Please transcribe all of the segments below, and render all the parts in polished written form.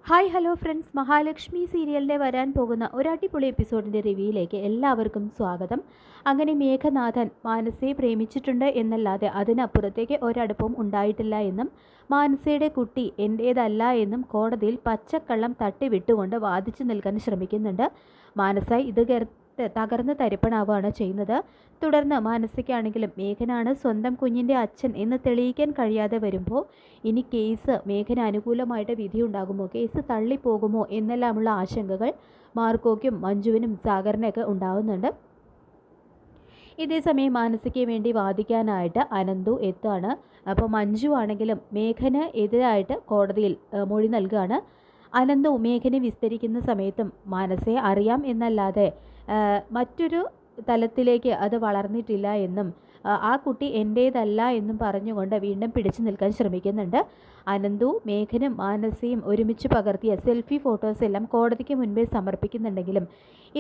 Hi hello friends, Mahalakshmi സീരിയലിൻ്റെ വരാൻ പോകുന്ന ഒരു അടിപൊളി എപ്പിസോഡിൻ്റെ റിവ്യൂയിലേക്ക് എല്ലാവർക്കും സ്വാഗതം. അങ്ങനെ മേഘനാഥൻ മാനസയെ പ്രേമിച്ചിട്ടുണ്ട് എന്നല്ലാതെ അതിനപ്പുറത്തേക്ക് ഒരടുപ്പവും ഉണ്ടായിട്ടില്ല എന്നും മാനസയുടെ കുട്ടി എൻ്റേതല്ല എന്നും കോടതിയിൽ പച്ചക്കള്ളം തട്ടിവിട്ടുകൊണ്ട് വാദിച്ചു നിൽക്കാൻ ശ്രമിക്കുന്നുണ്ട്. മാനസ ഇത് തകർന്ന് തരിപ്പണാവുകയാണ് ചെയ്യുന്നത്. തുടർന്ന് മാനസികാണെങ്കിലും മേഘനാണ് സ്വന്തം കുഞ്ഞിൻ്റെ അച്ഛൻ എന്ന് തെളിയിക്കാൻ കഴിയാതെ വരുമ്പോൾ ഇനി കേസ് മേഘന് അനുകൂലമായിട്ട് വിധിയുണ്ടാകുമോ, കേസ് തള്ളിപ്പോകുമോ എന്നെല്ലാമുള്ള ആശങ്കകൾ മാർക്കോയ്ക്കും മഞ്ജുവിനും സാഗറിനൊക്കെ ഉണ്ടാകുന്നുണ്ട്. ഇതേസമയം മാനസിക്ക് വേണ്ടി വാദിക്കാനായിട്ട് അനന്തു എത്തുകയാണ്. അപ്പോൾ മഞ്ജു ആണെങ്കിലും മേഘന് എതിരായിട്ട് കോടതിയിൽ മൊഴി നൽകുകയാണ്. അനന്തു മേഘനെ വിസ്തരിക്കുന്ന സമയത്തും മാനസയെ അറിയാം എന്നല്ലാതെ മറ്റൊരു തലത്തിലേക്ക് അത് വളർന്നിട്ടില്ല എന്നും ആ കുട്ടി എൻ്റേതല്ല എന്നും പറഞ്ഞുകൊണ്ട് വീണ്ടും പിടിച്ചു നിൽക്കാൻ ശ്രമിക്കുന്നുണ്ട്. അനന്തു മേഘനും മാനസയും ഒരുമിച്ച് പകർത്തിയ സെൽഫി ഫോട്ടോസ് എല്ലാം കോടതിക്ക് മുൻപേ സമർപ്പിക്കുന്നുണ്ടെങ്കിലും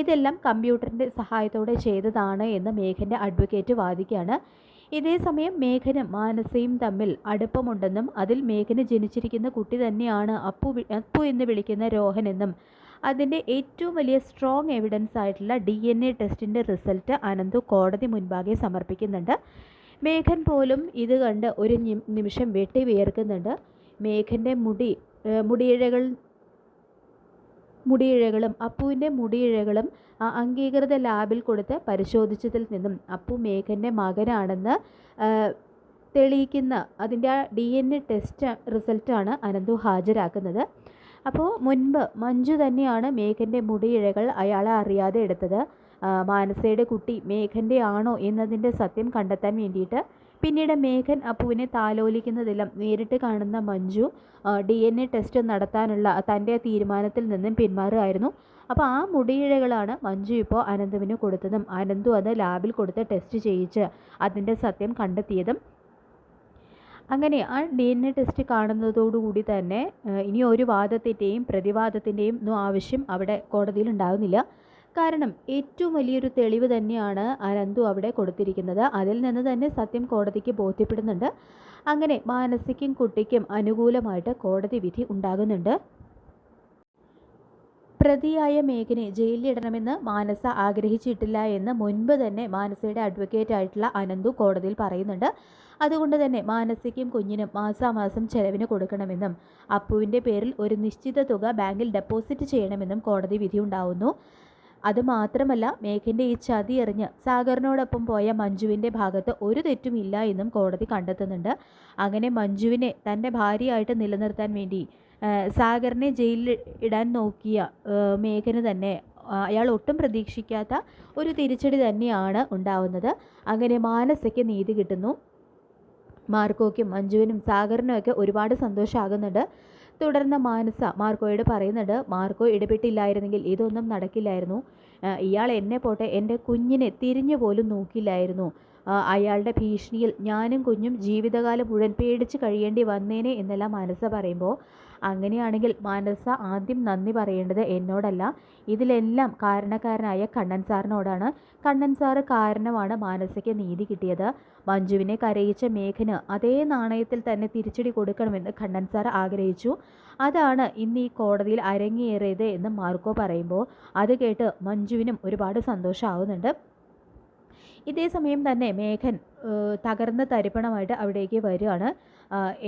ഇതെല്ലാം കമ്പ്യൂട്ടറിൻ്റെ സഹായത്തോടെ ചെയ്തതാണ് എന്ന് മേഘൻ്റെ അഡ്വക്കേറ്റ് വാദിക്കുകയാണ്. ഇതേസമയം മേഘനും മാനസയും തമ്മിൽ അടുപ്പമുണ്ടെന്നും അതിൽ മേഘന് ജനിച്ചിരിക്കുന്ന കുട്ടി തന്നെയാണ് അപ്പു എന്ന് വിളിക്കുന്ന രോഹൻ എന്നും അതിൻ്റെ ഏറ്റവും വലിയ സ്ട്രോങ് എവിഡൻസ് ആയിട്ടുള്ള DNA ടെസ്റ്റിൻ്റെ റിസൾട്ട് അനന്തു കോടതി മുൻപാകെ സമർപ്പിക്കുന്നുണ്ട്. മേഘൻ പോലും ഇത് കണ്ട് ഒരു നിമിഷം വെട്ടി വിയർക്കുന്നുണ്ട്. മേഘൻ്റെ മുടിയിഴകളും അപ്പുവിൻ്റെ മുടിയിഴകളും അംഗീകൃത ലാബിൽ കൊടുത്ത് പരിശോധിച്ചതിൽ നിന്നും അപ്പു മേഘൻ്റെ മകനാണെന്ന് തെളിയിക്കുന്ന അതിൻ്റെ DNA ടെസ്റ്റ് റിസൾട്ടാണ് അനന്തു ഹാജരാക്കുന്നത്. അപ്പോൾ മുൻപ് മഞ്ജു തന്നെയാണ് മേഘൻ്റെ മുടിയിഴകൾ അയാളെ അറിയാതെ എടുത്തത്. മാനസയുടെ കുട്ടി മേഘൻ്റെ ആണോ എന്നതിൻ്റെ സത്യം കണ്ടെത്താൻ വേണ്ടിയിട്ട് പിന്നീട് മേഘൻ അപ്പുവിനെ താലോലിക്കുന്നതെല്ലാം നേരിട്ട് കാണുന്ന മഞ്ജു DNA ടെസ്റ്റ് നടത്താനുള്ള തൻ്റെ തീരുമാനത്തിൽ നിന്നും പിന്മാറുകയായിരുന്നു. അപ്പോൾ ആ മുടിയിഴകളാണ് മഞ്ജു ഇപ്പോൾ അനന്തുവിന് കൊടുത്തതും അനന്തു അത് ലാബിൽ കൊടുത്ത് ടെസ്റ്റ് ചെയ്യിച്ച് അതിൻ്റെ സത്യം കണ്ടെത്തിയതും. അങ്ങനെ ആ DNA ടെസ്റ്റ് കാണുന്നതോടുകൂടി തന്നെ ഇനി ഒരു വാദത്തിൻ്റെയും പ്രതിവാദത്തിൻ്റെയും ഒന്നും ആവശ്യം അവിടെ കോടതിയിൽ ഉണ്ടാകുന്നില്ല. കാരണം ഏറ്റവും വലിയൊരു തെളിവ് തന്നെയാണ് അനന്തു അവിടെ കൊടുത്തിരിക്കുന്നത്. അതിൽ നിന്ന് തന്നെ സത്യം കോടതിക്ക് ബോധ്യപ്പെടുന്നുണ്ട്. അങ്ങനെ മാനസിക്കും കുട്ടിക്കും അനുകൂലമായിട്ട് കോടതി വിധി ഉണ്ടാകുന്നുണ്ട്. പ്രതിയായ മേഘനെ ജയിലിലിടണമെന്ന് മാനസ ആഗ്രഹിച്ചിട്ടില്ല എന്ന് മുൻപ് തന്നെ മാനസയുടെ അഡ്വക്കേറ്റ് ആയിട്ടുള്ള അനന്തു കോടതിയിൽ പറയുന്നുണ്ട്. അതുകൊണ്ട് തന്നെ മാനസിക്കും കുഞ്ഞിനും മാസാമാസം ചെലവിന് കൊടുക്കണമെന്നും അപ്പുവിൻ്റെ പേരിൽ ഒരു നിശ്ചിത തുക ബാങ്കിൽ ഡെപ്പോസിറ്റ് ചെയ്യണമെന്നും കോടതി വിധിയുണ്ടാവുന്നു. അതുമാത്രമല്ല മേഘൻ്റെ ഈ ചതി എറിഞ്ഞ് സാഗറിനോടൊപ്പം പോയ മഞ്ജുവിൻ്റെ ഭാഗത്ത് ഒരു തെറ്റുമില്ല എന്നും കോടതി കണ്ടെത്തുന്നുണ്ട്. അങ്ങനെ മഞ്ജുവിനെ തൻ്റെ ഭാര്യയായിട്ട് നിലനിർത്താൻ വേണ്ടി സാഗറിനെ ജയിലിൽ ഇടാൻ നോക്കിയ മേഘന് തന്നെ അയാൾ ഒട്ടും പ്രതീക്ഷിക്കാത്ത ഒരു തിരിച്ചടി തന്നെയാണ് ഉണ്ടാവുന്നത്. അങ്ങനെ മാനസയ്ക്ക് നീതി കിട്ടുന്നു. മാർക്കോയ്ക്കും മഞ്ജുവിനും സാഗറിനും ഒക്കെ ഒരുപാട് സന്തോഷമാകുന്നുണ്ട്. തുടർന്ന് മാനസ മാർക്കോയോട് പറയുന്നുണ്ട്, മാർക്കോ ഇടപെട്ടില്ലായിരുന്നെങ്കിൽ ഇതൊന്നും നടക്കില്ലായിരുന്നു. ഇയാൾ എന്നെ പോട്ടെ എൻ്റെ കുഞ്ഞിനെ തിരിഞ്ഞു പോലും നോക്കില്ലായിരുന്നു. അയാളുടെ ഭീഷണിയിൽ ഞാനും കുഞ്ഞും ജീവിതകാലം മുഴുവൻ പേടിച്ച് കഴിയേണ്ടി വന്നേനെ എന്നെല്ലാം മാനസ പറയുമ്പോൾ, അങ്ങനെയാണെങ്കിൽ മാനസ ആദ്യം നന്ദി പറയേണ്ടത് എന്നോടല്ല, ഇതിലെല്ലാം കാരണക്കാരനായ കണ്ണൻ സാറിനോടാണ്. കണ്ണൻ സാറ് കാരണമാണ് മാനസയ്ക്ക് നീതി കിട്ടിയത്. മഞ്ജുവിനെ കരയിച്ച മേഘന് അതേ നാണയത്തിൽ തന്നെ തിരിച്ചടി കൊടുക്കണമെന്ന് കണ്ണൻ സാർ ആഗ്രഹിച്ചു. അതാണ് ഇന്ന് ഈ കോടതിയിൽ അരങ്ങേറിയത് എന്ന് മാർക്കോ പറയുമ്പോൾ അത് കേട്ട് മഞ്ജുവിനും ഒരുപാട് സന്തോഷമാവുന്നുണ്ട്. ഇതേസമയം തന്നെ മേഘൻ തകർന്ന തരിപ്പണമായിട്ട് അവിടേക്ക് വരികയാണ്.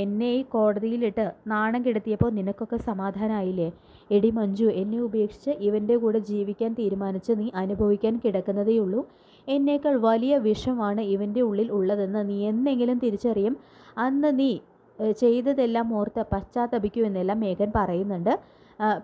എന്നെ ഈ കോടതിയിലിട്ട് നാണം കെടുത്തിയപ്പോൾ നിനക്കൊക്കെ സമാധാനമായില്ലേ? എടി മഞ്ജു, എന്നെ ഉപേക്ഷിച്ച് ഇവൻ്റെ കൂടെ ജീവിക്കാൻ തീരുമാനിച്ച് നീ അനുഭവിക്കാൻ കിടക്കുന്നതേയുള്ളൂ. എന്നേക്കാൾ വലിയ വിഷമാണ് ഇവൻ്റെ ഉള്ളിൽ ഉള്ളതെന്ന് നീ എന്നെങ്കിലും തിരിച്ചറിയും. അന്ന് നീ ചെയ്തതെല്ലാം ഓർത്ത് പശ്ചാത്തപിക്കുമെന്നെല്ലാം മേഘൻ പറയുന്നുണ്ട്.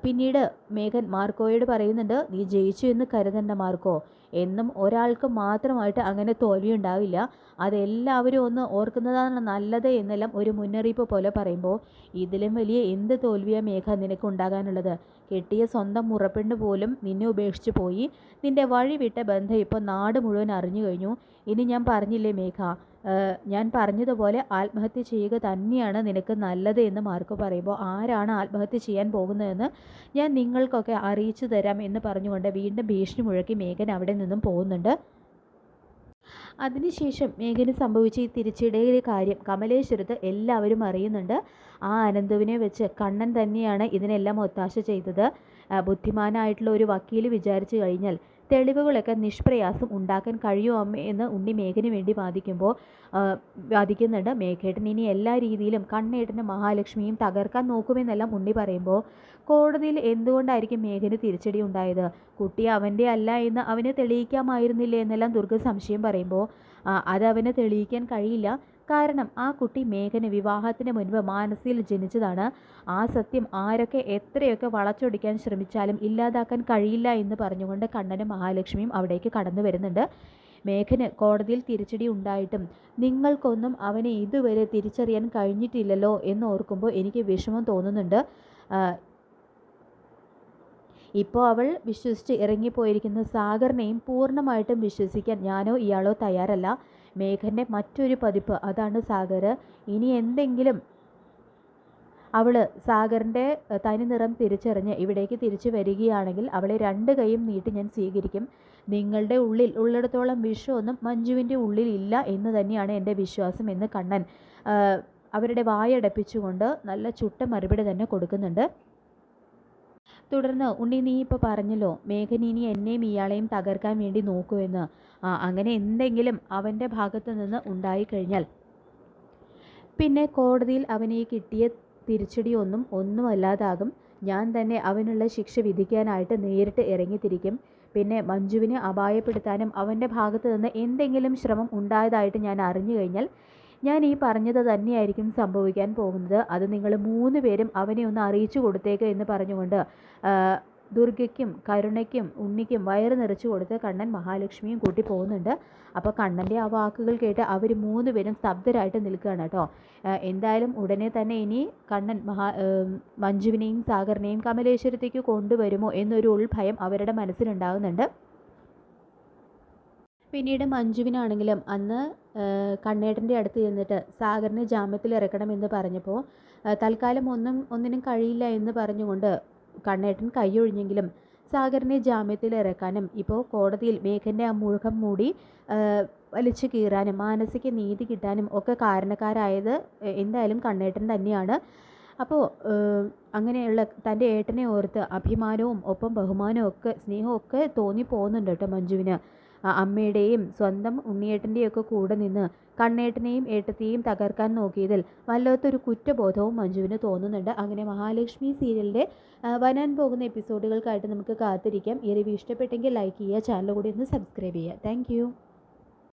പിന്നീട് മേഘൻ മാർക്കോയോട് പറയുന്നുണ്ട്, നീ ജയിച്ചു എന്ന് കരുതണ്ട മാർക്കോ, എന്നും ഒരാൾക്ക് മാത്രമായിട്ട് അങ്ങനെ തോൽവി ഉണ്ടാവില്ല. അതെല്ലാവരും ഒന്ന് ഓർക്കുന്നതാണ് നല്ലത് എന്നെല്ലാം ഒരു മുന്നറിയിപ്പ് പോലെ പറയുമ്പോൾ, ഇതിലും വലിയ എന്ത് തോൽവിയാണ് മേഘ നിനക്ക് ഉണ്ടാകാനുള്ളത്? കെട്ടിയ സ്വന്തം മുറപ്പെണ്ണ് പോലും നിന്നെ ഉപേക്ഷിച്ച് പോയി. നിൻ്റെ വഴി വിട്ട ബന്ധം ഇപ്പോൾ നാട് മുഴുവൻ അറിഞ്ഞു കഴിഞ്ഞു. ഇനി ഞാൻ പറഞ്ഞില്ലേ മേഘ, ഞാൻ പറഞ്ഞതുപോലെ ആത്മഹത്യ ചെയ്യുക തന്നെയാണ് നിനക്ക് നല്ലത് എന്ന് മാർക്കോ പറയുമ്പോൾ, ആരാണ് ആത്മഹത്യ ചെയ്യാൻ പോകുന്നതെന്ന് ഞാൻ നിങ്ങൾക്കൊക്കെ അറിയിച്ചു തരാം എന്ന് പറഞ്ഞുകൊണ്ട് വീണ്ടും ഭീഷണി മുഴക്കി മേഘൻ അവിടെ നിന്നും പോകുന്നുണ്ട്. അതിനുശേഷം മേഘന് സംഭവിച്ച ഈ തിരിച്ചടിയുടെ കാര്യം കമലേശ്വരത്ത് എല്ലാവരും അറിയുന്നുണ്ട്. ആ അനന്തുവിനെ വെച്ച് കണ്ണൻ തന്നെയാണ് ഇതിനെല്ലാം ഒത്താശ ചെയ്തത്. ബുദ്ധിമാനായിട്ടുള്ള ഒരു വക്കീൽ വിചാരിച്ചു കഴിഞ്ഞാൽ തെളിവുകളൊക്കെ നിഷ്പ്രയാസം ഉണ്ടാക്കാൻ കഴിയുമോ അമ്മേ എന്ന് ഉണ്ണി മേഘന് വേണ്ടി വാദിക്കുന്നുണ്ട്. മേഘേട്ടൻ ഇനി എല്ലാ രീതിയിലും കണ്ണേട്ടനും മഹാലക്ഷ്മിയും തകർക്കാൻ നോക്കുമെന്നെല്ലാം ഉണ്ണി പറയുമ്പോൾ കോടതിയിൽ എന്തുകൊണ്ടായിരിക്കും മേഘന് തിരിച്ചടി ഉണ്ടായത്? കുട്ടി അവൻ്റെ അല്ല എന്ന് അവന് തെളിയിക്കാമായിരുന്നില്ലേ എന്നെല്ലാം ദുർഗ സംശയം പറയുമ്പോൾ അതവന് തെളിയിക്കാൻ കഴിയില്ല. കാരണം ആ കുട്ടി മേഘന് വിവാഹത്തിന് മുൻപ് മാനസയിൽ ജനിച്ചതാണ്. ആ സത്യം ആരൊക്കെ എത്രയൊക്കെ വളച്ചൊടിക്കാൻ ശ്രമിച്ചാലും ഇല്ലാതാക്കാൻ കഴിയില്ല എന്ന് പറഞ്ഞുകൊണ്ട് കണ്ണനും മഹാലക്ഷ്മിയും അവിടേക്ക് കടന്നു വരുന്നുണ്ട്. മേഘന് കോടതിയിൽ തിരിച്ചടി ഉണ്ടായിട്ടും നിങ്ങൾക്കൊന്നും അവനെ ഇതുവരെ തിരിച്ചറിയാൻ കഴിഞ്ഞിട്ടില്ലല്ലോ എന്ന് ഓർക്കുമ്പോൾ എനിക്ക് വിഷമം തോന്നുന്നുണ്ട്. ഇപ്പോൾ അവൾ വിശ്വസിച്ച് ഇറങ്ങിപ്പോയിരിക്കുന്ന സാഗറിനെയും പൂർണ്ണമായിട്ടും വിശ്വസിക്കാൻ ഞാനോ ഇയാളോ തയ്യാറല്ല. മേഘൻ്റെ മറ്റൊരു പതിപ്പ് അതാണ് സാഗർ. ഇനി എന്തെങ്കിലും അവൾ സാഗറിൻ്റെ തനി നിറം തിരിച്ചറിഞ്ഞ് ഇവിടേക്ക് തിരിച്ചു വരികയാണെങ്കിൽ അവളെ രണ്ട് കൈയും നീട്ടി ഞാൻ സ്വീകരിക്കും. നിങ്ങളുടെ ഉള്ളിൽ ഉള്ളിടത്തോളം വിഷമൊന്നും മഞ്ജുവിൻ്റെ ഉള്ളിൽ ഇല്ല എന്ന് തന്നെയാണ് എൻ്റെ വിശ്വാസം എന്ന് കണ്ണൻ അവരുടെ വായടപ്പിച്ചുകൊണ്ട് നല്ല ചുട്ട മറുപടി തന്നെ കൊടുക്കുന്നുണ്ട്. തുടർന്ന് ഉണ്ണി നീ ഇപ്പോൾ പറഞ്ഞല്ലോ മേഘൻ ഇനി എന്നെയും ഇയാളെയും തകർക്കാൻ വേണ്ടി നോക്കുമെന്ന്. അങ്ങനെ എന്തെങ്കിലും അവൻ്റെ ഭാഗത്ത് നിന്ന് ഉണ്ടായിക്കഴിഞ്ഞാൽ പിന്നെ കോടതിയിൽ അവന് ഈ കിട്ടിയ ഒന്നുമല്ലാതാകും. ഞാൻ തന്നെ അവനുള്ള ശിക്ഷ വിധിക്കാനായിട്ട് നേരിട്ട് ഇറങ്ങിത്തിരിക്കും. പിന്നെ മഞ്ജുവിനെ അപായപ്പെടുത്താനും അവൻ്റെ ഭാഗത്ത് നിന്ന് എന്തെങ്കിലും ശ്രമം ഉണ്ടായതായിട്ട് ഞാൻ അറിഞ്ഞു കഴിഞ്ഞാൽ ഞാൻ ഈ പറഞ്ഞത് തന്നെയായിരിക്കും സംഭവിക്കാൻ പോകുന്നത്. അത് നിങ്ങൾ 3 പേരും അവനെ ഒന്ന് അറിയിച്ചു കൊടുത്തേക്ക് എന്ന് പറഞ്ഞുകൊണ്ട് ദുർഗയ്ക്കും കരുണയ്ക്കും ഉണ്ണിക്കും വയറ് നിറച്ചു കൊടുത്ത് കണ്ണൻ മഹാലക്ഷ്മിയും കൂട്ടി പോകുന്നുണ്ട്. അപ്പോൾ കണ്ണൻ്റെ ആ വാക്കുകൾ കേട്ട് അവർ 3 പേരും സ്തബ്ധരായിട്ട് നിൽക്കുകയാണ് കേട്ടോ. എന്തായാലും ഉടനെ തന്നെ ഇനി കണ്ണൻ മഞ്ജുവിനെയും സാഗറിനെയും കമലേശ്വരത്തേക്ക് കൊണ്ടുവരുമോ എന്നൊരു ഉൾഭയം അവരുടെ മനസ്സിലുണ്ടാകുന്നുണ്ട്. പിന്നീട് മഞ്ജുവിനാണെങ്കിലും അന്ന് കണ്ണേട്ടൻ്റെ അടുത്ത് ചെന്നിട്ട് സാഗറിനെ ജാമ്യത്തിൽ ഇറക്കണമെന്ന് പറഞ്ഞപ്പോൾ തൽക്കാലം ഒന്നിനും കഴിയില്ല എന്ന് പറഞ്ഞുകൊണ്ട് കണ്ണേട്ടൻ കൈയൊഴിഞ്ഞെങ്കിലും സാഗറിനെ ജാമ്യത്തിൽ ഇറക്കാനും ഇപ്പോൾ കോടതിയിൽ മേഘൻ്റെ ആ മുഖം മൂടി വലിച്ചു കീറാനും മാനസിക നീതി കിട്ടാനും ഒക്കെ കാരണക്കാരായത് എന്തായാലും കണ്ണേട്ടൻ തന്നെയാണ്. അപ്പോൾ അങ്ങനെയുള്ള തൻ്റെ ഏട്ടനെ ഓർത്ത് അഭിമാനവും ഒപ്പം ബഹുമാനവും ഒക്കെ സ്നേഹവും ഒക്കെ തോന്നിപ്പോകുന്നുണ്ട് കേട്ടോ മഞ്ജുവിന്. അമ്മയുടെയും സ്വന്തം ഉണ്ണിയേട്ടൻ്റെയും ഒക്കെ കൂടെ നിന്ന് കണ്ണേട്ടനെയും ഏട്ടത്തെയും തകർക്കാൻ നോക്കിയതിൽ വല്ലാത്തൊരു കുറ്റബോധവും മഞ്ജുവിന് തോന്നുന്നുണ്ട്. അങ്ങനെ മഹാലക്ഷ്മി സീരിയലിൻ്റെ വരാൻ പോകുന്ന എപ്പിസോഡുകൾക്കായിട്ട് നമുക്ക് കാത്തിരിക്കാം. ഈ റിവ്യൂ ഇഷ്ടപ്പെട്ടെങ്കിൽ ലൈക്ക് ചെയ്യുക, ചാനൽ കൂടി ഒന്ന് സബ്സ്ക്രൈബ് ചെയ്യുക. താങ്ക്